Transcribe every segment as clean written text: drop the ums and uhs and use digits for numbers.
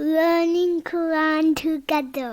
learning Quran together.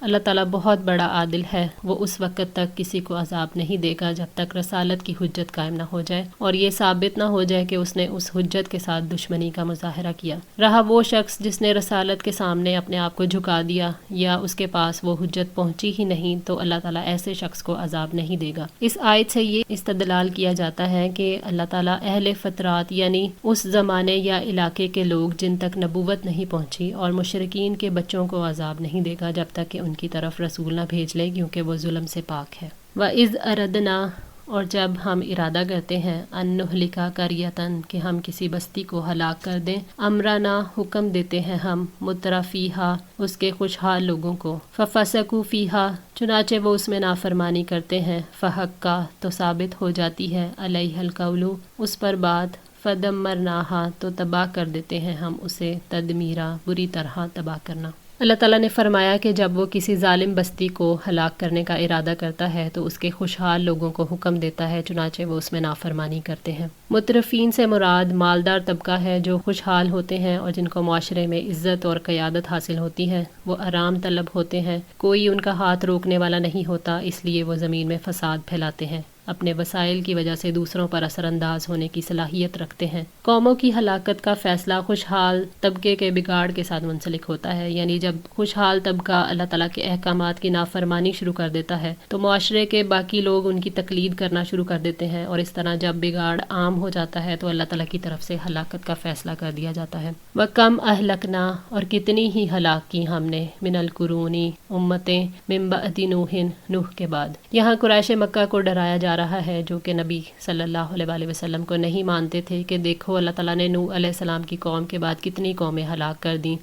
اللہ تعالیٰ بہت بڑا عادل ہے، وہ اس وقت تک کسی کو عذاب نہیں دے گا جب تک رسالت کی حجت قائم نہ ہو جائے اور یہ ثابت نہ ہو جائے کہ اس نے اس حجت کے ساتھ دشمنی کا مظاہرہ کیا۔ رہا وہ شخص جس نے رسالت کے سامنے اپنے آپ کو جھکا دیا یا اس کے پاس وہ حجت پہنچی ہی نہیں، تو اللہ تعالیٰ ایسے شخص کو عذاب نہیں دے گا۔ اس آیت سے یہ استدلال کیا جاتا ہے کہ اللہ تعالیٰ اہل فترات یعنی اس زمانے یا علاقے کے لوگ جن تک نبوت نہیں پہنچی اور مشرکین کے بچوں کو عذاب نہیں دے گا جب تک کہ ان کی طرف رسول نہ بھیج لے، کیونکہ وہ ظلم سے پاک ہے۔ وَإِذْ أَرَدْنَا، اور جب ہم ارادہ کرتے ہیں، ان نہلکا قریۃً، کہ ہم کسی بستی کو ہلاک کر دیں، امرنا، حکم دیتے ہیں ہم، مترفیہا، اس کے خوشحال لوگوں کو، ففسقوا فیہا، چنانچہ وہ اس میں نافرمانی کرتے ہیں، فحقا، تو ثابت ہو جاتی ہے، علیہ القول، اس پر بات، فدمرناہا، تو تباہ کر دیتے ہیں ہم اسے، تدمیرا، بری طرح تباہ کرنا۔ اللہ تعالیٰ نے فرمایا کہ جب وہ کسی ظالم بستی کو ہلاک کرنے کا ارادہ کرتا ہے تو اس کے خوشحال لوگوں کو حکم دیتا ہے، چنانچہ وہ اس میں نافرمانی کرتے ہیں۔ مترفین سے مراد مالدار طبقہ ہے جو خوشحال ہوتے ہیں اور جن کو معاشرے میں عزت اور قیادت حاصل ہوتی ہے، وہ آرام طلب ہوتے ہیں، کوئی ان کا ہاتھ روکنے والا نہیں ہوتا، اس لیے وہ زمین میں فساد پھیلاتے ہیں، اپنے وسائل کی وجہ سے دوسروں پر اثر انداز ہونے کی صلاحیت رکھتے ہیں۔ قوموں کی ہلاکت کا فیصلہ خوشحال طبقے کے بگاڑ کے ساتھ منسلک ہوتا ہے، یعنی جب خوشحال طبقہ اللہ تعالیٰ کے احکامات کی نافرمانی شروع کر دیتا ہے تو معاشرے کے باقی لوگ ان کی تقلید کرنا شروع کر دیتے ہیں، اور اس طرح جب بگاڑ عام ہو جاتا ہے تو اللہ تعالیٰ کی طرف سے ہلاکت کا فیصلہ کر دیا جاتا ہے۔ وَكَمْ أَهْلَكْنَا، اور کتنی ہی ہلاک کی ہم نے، من القرون، امتیں، من بعد نوح، نوح کے بعد۔ یہاں قریش مکہ کو ڈرایا جا رہا ہے جو کہ نبی صلی اللہ علیہ وآلہ وسلم کو نہیں مانتے تھے کہ دیکھو اللہ تعالیٰ نے نوح علیہ السلام کی قوم کے بعد کتنی قومیں ہلاک کر دیں۔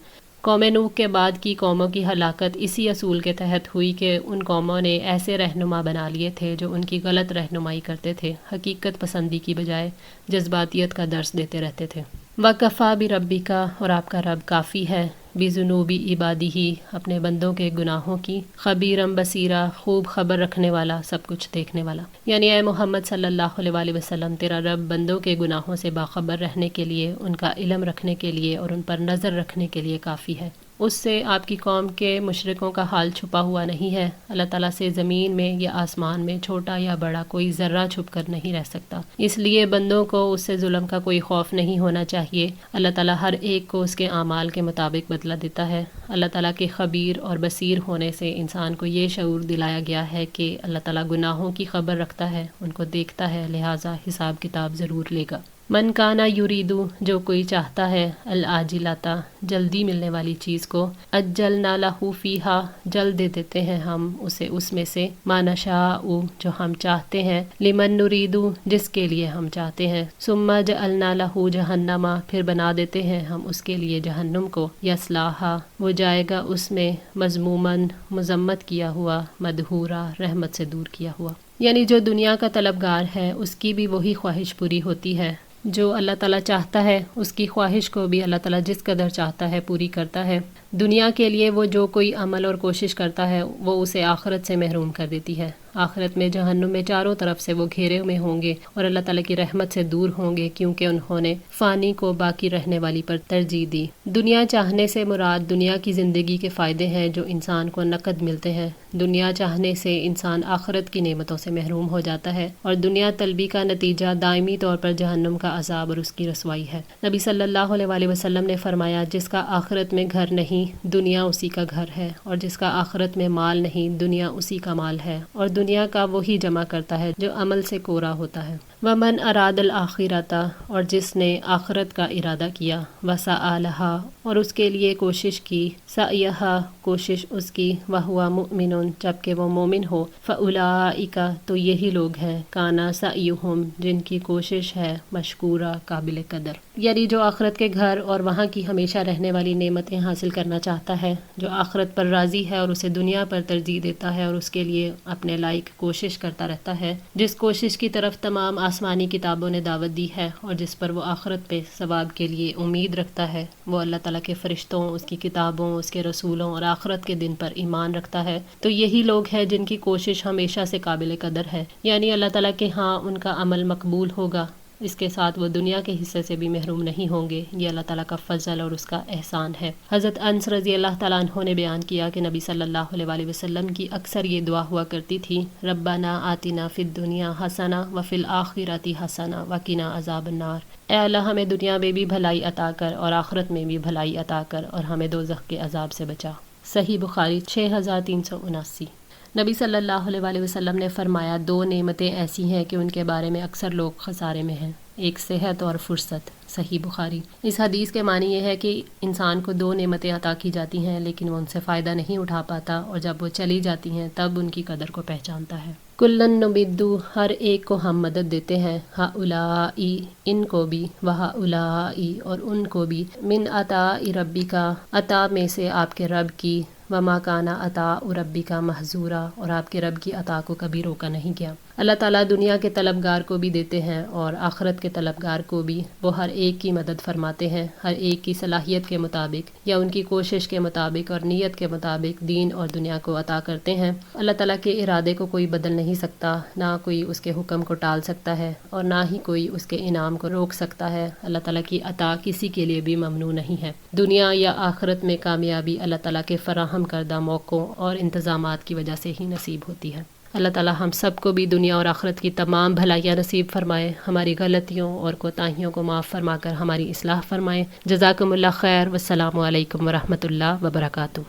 قوم نوح کے بعد کی قوموں کی ہلاکت اسی اصول کے تحت ہوئی کہ ان قوموں نے ایسے رہنما بنا لیے تھے جو ان کی غلط رہنمائی کرتے تھے، حقیقت پسندی کی بجائے جذباتیت کا درس دیتے رہتے تھے۔ وَكَفَى بِرَبِّكَ، اور آپ کا رب کافی ہے، بِذُنُوبِ عِبَادِهِ، اپنے بندوں کے گناہوں کی، خبیرم بصیرا، خوب خبر رکھنے والا، سب کچھ دیکھنے والا۔ یعنی اے محمد صلی اللہ علیہ وآلہ وسلم، تیرا رب بندوں کے گناہوں سے باخبر رہنے کے لیے، ان کا علم رکھنے کے لیے اور ان پر نظر رکھنے کے لیے کافی ہے۔ اس سے آپ کی قوم کے مشرکوں کا حال چھپا ہوا نہیں ہے۔ اللہ تعالیٰ سے زمین میں یا آسمان میں چھوٹا یا بڑا کوئی ذرہ چھپ کر نہیں رہ سکتا، اس لیے بندوں کو اس سے ظلم کا کوئی خوف نہیں ہونا چاہیے۔ اللہ تعالیٰ ہر ایک کو اس کے اعمال کے مطابق بدلہ دیتا ہے۔ اللہ تعالیٰ کے خبیر اور بصیر ہونے سے انسان کو یہ شعور دلایا گیا ہے کہ اللہ تعالیٰ گناہوں کی خبر رکھتا ہے، ان کو دیکھتا ہے، لہٰذا حساب کتاب ضرور لے گا۔ من کانا یریدو، جو کوئی چاہتا ہے، العاجلۃ، جلدی ملنے والی چیز کو، عجلنا لہ فیہا، جلد دے دیتے ہیں ہم اسے اس میں سے، ما نشاء، جو ہم چاہتے ہیں، لمن نریدو، جس کے لیے ہم چاہتے ہیں، ثم جعلنا لہ جہنم، پھر بنا دیتے ہیں ہم اس کے لیے جہنم کو، یصلاھا، وہ جائے گا اس میں، مذموماً، مذمت کیا ہوا، مدحورا، رحمت سے دور کیا ہوا۔ یعنی جو دنیا کا طلبگار ہے اس کی بھی وہی خواہش پوری ہوتی ہے، جو اللہ تعالیٰ چاہتا ہے اس کی خواہش کو بھی اللہ تعالیٰ جس قدر چاہتا ہے پوری کرتا ہے۔ دنیا کے لیے وہ جو کوئی عمل اور کوشش کرتا ہے وہ اسے آخرت سے محروم کر دیتی ہے۔ آخرت میں جہنم میں چاروں طرف سے وہ گھیرے ہوئے ہوں گے اور اللہ تعالیٰ کی رحمت سے دور ہوں گے، کیونکہ انہوں نے فانی کو باقی رہنے والی پر ترجیح دی۔ دنیا چاہنے سے مراد دنیا کی زندگی کے فائدے ہیں جو انسان کو نقد ملتے ہیں۔ دنیا چاہنے سے انسان آخرت کی نعمتوں سے محروم ہو جاتا ہے، اور دنیا طلبی کا نتیجہ دائمی طور پر جہنم کا عذاب اور اس کی رسوائی ہے۔ نبی صلی اللہ علیہ وآلہ وسلم نے فرمایا، جس کا آخرت میں گھر نہیں، دنیا اسی کا گھر ہے، اور جس کا آخرت میں مال نہیں، دنیا اسی کا مال ہے، اور دنیا کا وہی جمع کرتا ہے جو عمل سے کورا ہوتا ہے۔ ومن اراد الآخرۃ، اور جس نے آخرت کا ارادہ کیا، وسعی لہا، اور اس کے لیے کوشش کی، سعیہا، کوشش اس کی، وہو مؤمن، جبکہ وہ مومن ہو، فاولئک، تو یہی لوگ ہیں، کانا سعیہم، جن کی کوشش ہے مشکورہ، قابل قدر۔ یعنی جو آخرت کے گھر اور وہاں کی ہمیشہ رہنے والی نعمتیں حاصل کرنا چاہتا ہے، جو آخرت پر راضی ہے اور اسے دنیا پر ترجیح دیتا ہے اور اس کے لیے اپنے لائق کوشش کرتا رہتا ہے، جس کوشش کی طرف تمام آسمانی کتابوں نے دعوت دی ہے اور جس پر وہ آخرت پہ ثواب کے لیے امید رکھتا ہے، وہ اللہ تعالیٰ کے فرشتوں، اس کی کتابوں، اس کے رسولوں اور آخرت کے دن پر ایمان رکھتا ہے، تو یہی لوگ ہیں جن کی کوشش ہمیشہ سے قابل قدر ہے، یعنی اللہ تعالیٰ کے ہاں ان کا عمل مقبول ہوگا۔ اس کے ساتھ وہ دنیا کے حصے سے بھی محروم نہیں ہوں گے۔ یہ اللہ تعالیٰ کا فضل اور اس کا احسان ہے۔ حضرت انس رضی اللہ تعالیٰ عنہ نے بیان کیا کہ نبی صلی اللہ علیہ وآلہ وسلم کی اکثر یہ دعا ہوا کرتی تھی، ربنا آتنا فی الدنیا حسنہ وفی الآخرۃ حسنہ وقنا عذاب النار۔ اے اللہ ہمیں دنیا میں بھی بھلائی عطا کر اور آخرت میں بھی بھلائی عطا کر اور ہمیں دوزخ کے عذاب سے بچا۔ صحیح بخاری 6379۔ نبی صلی اللہ علیہ وآلہ وسلم نے فرمایا، دو نعمتیں ایسی ہیں کہ ان کے بارے میں اکثر لوگ خسارے میں ہیں، ایک صحت اور فرصت۔ صحیح بخاری۔ اس حدیث کے معنی یہ ہے کہ انسان کو دو نعمتیں عطا کی جاتی ہیں لیکن وہ ان سے فائدہ نہیں اٹھا پاتا، اور جب وہ چلی جاتی ہیں تب ان کی قدر کو پہچانتا ہے۔ کلن نمدو، ہر ایک کو ہم مدد دیتے ہیں، ہؤلائی، ان کو بھی، وہؤلائی، اور ان کو بھی، من عطاء ربک، عطا میں سے آپ کے رب کی، وما کان عطاء ربک محظورا، اور آپ کے رب کی عطا کو کبھی روکا نہیں گیا۔ اللہ تعالیٰ دنیا کے طلبگار کو بھی دیتے ہیں اور آخرت کے طلبگار کو بھی، وہ ہر ایک کی مدد فرماتے ہیں، ہر ایک کی صلاحیت کے مطابق یا ان کی کوشش کے مطابق اور نیت کے مطابق دین اور دنیا کو عطا کرتے ہیں۔ اللہ تعالیٰ کے ارادے کو کوئی بدل نہیں سکتا، نہ کوئی اس کے حکم کو ٹال سکتا ہے اور نہ ہی کوئی اس کے انعام کو روک سکتا ہے۔ اللہ تعالیٰ کی عطا کسی کے لیے بھی ممنوع نہیں ہے۔ دنیا یا آخرت میں کامیابی اللہ تعالیٰ کے فراہم کردہ موقعوں اور انتظامات کی وجہ سے ہی نصیب ہوتی ہے۔ اللہ تعالیٰ ہم سب کو بھی دنیا اور آخرت کی تمام بھلائیاں نصیب فرمائے، ہماری غلطیوں اور کوتاہیوں کو معاف فرما کر ہماری اصلاح فرمائے۔ جزاکم اللہ خیر، والسلام علیکم ورحمۃ اللہ وبرکاتہ۔